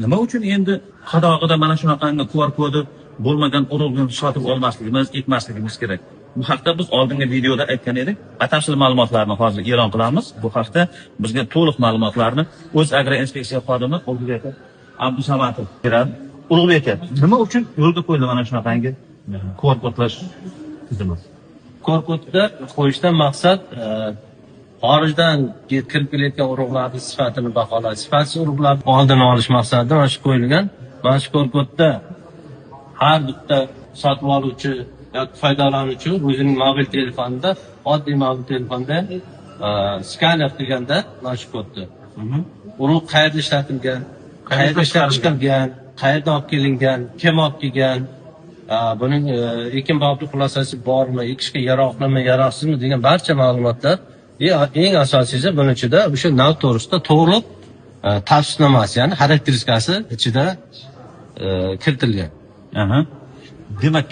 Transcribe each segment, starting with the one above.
Nima uchun endi qadog'ida mana shunaqangi QR kodi bo'lmagan urug'ni sotib olmasligimiz, ekmasligimiz kerak? Bu haqda biz oldingi videoda aytgan edik. Batafsil ma'lumotlarni hozir e'lon qilamiz. Bu haqda bizga to'liq ma'lumotlarni o'z agroinspeksiya xodimi Ulug'bek Abdusamatov beradi. Ulug'bek aka, nima uchun yo'lga qo'yildi mana shunaqangi QR kodlash tizimi? QR kodda qo'yishdan maqsad xorijdan kirib kelayotgan urug'larning sifatini baholash, sifatsiz urug'larni oldini olish maqsadida mana shu qo'yilgan. Mana shu QR kodda har bitta sotib oluvchi yoki foydalanuvchi o'zining mobil telefonida, oddiy mobil telefonda skaner qilganda mana shu kodda urug' qayerda ishlatilgan, qayerda ishlab chiqilgan, qayerdan olib kelingan, kim olib kelgan, buning ekin bog'li xulosasi bormi, ekishga yaroqlimi, yaroqsizmi degan barcha ma'lumotlar, eng asosiysi buning ichida o'sha nav to'g'risida to'liq tavsifnomasi, ya'ni xarakteristikasi ichida kiritilgan. Demak,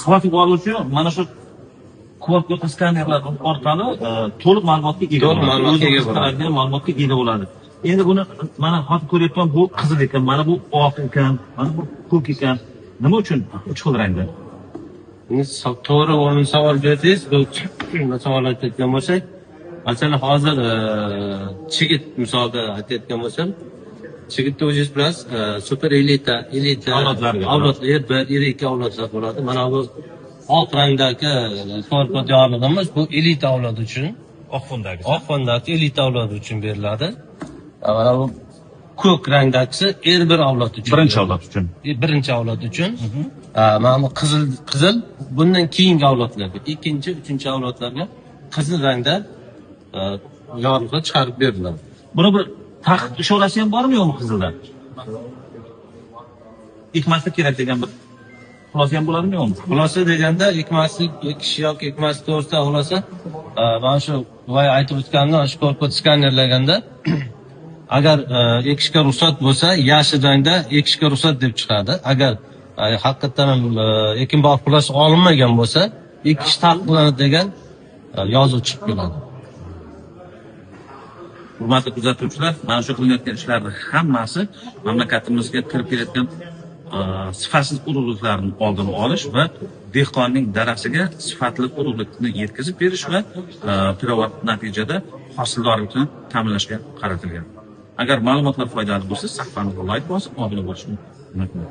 sotib oluvchi mana shu QR kod skanerlar orqali to'liq ma'lumotga ega bo'ladi. Ma'lumotga ega bo'ladi. Endi buni mana hozir ko'rayotgan bu qizil ekan, mana bu oq ekan, mana bu ko'k ekan. Nima uchun uch xil rangda? To'g'ri o'rin savol berdingiz. Bu savol aytayotgan bo'lsak, masalan hozir chigit misolida aytayotgan bo'lsam, chigitni o'zingiz bilasiz, super elita avlodlar, yirik avlodlar bo'ladi. Mana bu oq rangdagi QR kod yorlig'imiz bu elita avlod uchun, oq fondagi elita avlod uchun beriladi. Mana bu ko'k rangdagisi R1 avlod uchun. Birinchi avlod uchun. Mana bu qizil bundan keyingi avlodlarga, ikkinchi, uchinchi avlodlarga qizil rangda yorliqlar chiqarib beriladi. Buni bir taqiq ishorasi ham bormi yo'qmi qizilda? Ekmaslik kerak degan bir xulosa ham bo'ladimi yo'qmi? Xulosa deganda ekish yoki ekmaslik to'g'risida xulosa mana shu voy aytib o'tganimda shu QR kod skanerlaganda agar ekishga ruxsat bo'lsa, yashil rangda ekishga ruxsat deb chiqadi. Agar haqiqatan ham ekin bog' xulosasi olinmagan bo'lsa, ekish taqiqlanadi degan yozuv chiqib keladi. Hurmatli kuzatuvchilar, mana shu qilinayotgan ishlarning hammasi mamlakatimizga kirib kelayotgan sifatsiz urug'liklarni oldini olish va dehqonning daraxtiga sifatli urug'likni yetkazib berish va pirovard natijada hosildorlikni ta'minlashga qaratilgan. Agar ma'lumotlar foydali bo'lsa, sahifamizga like bosib, obuna bo'lishni unutmang.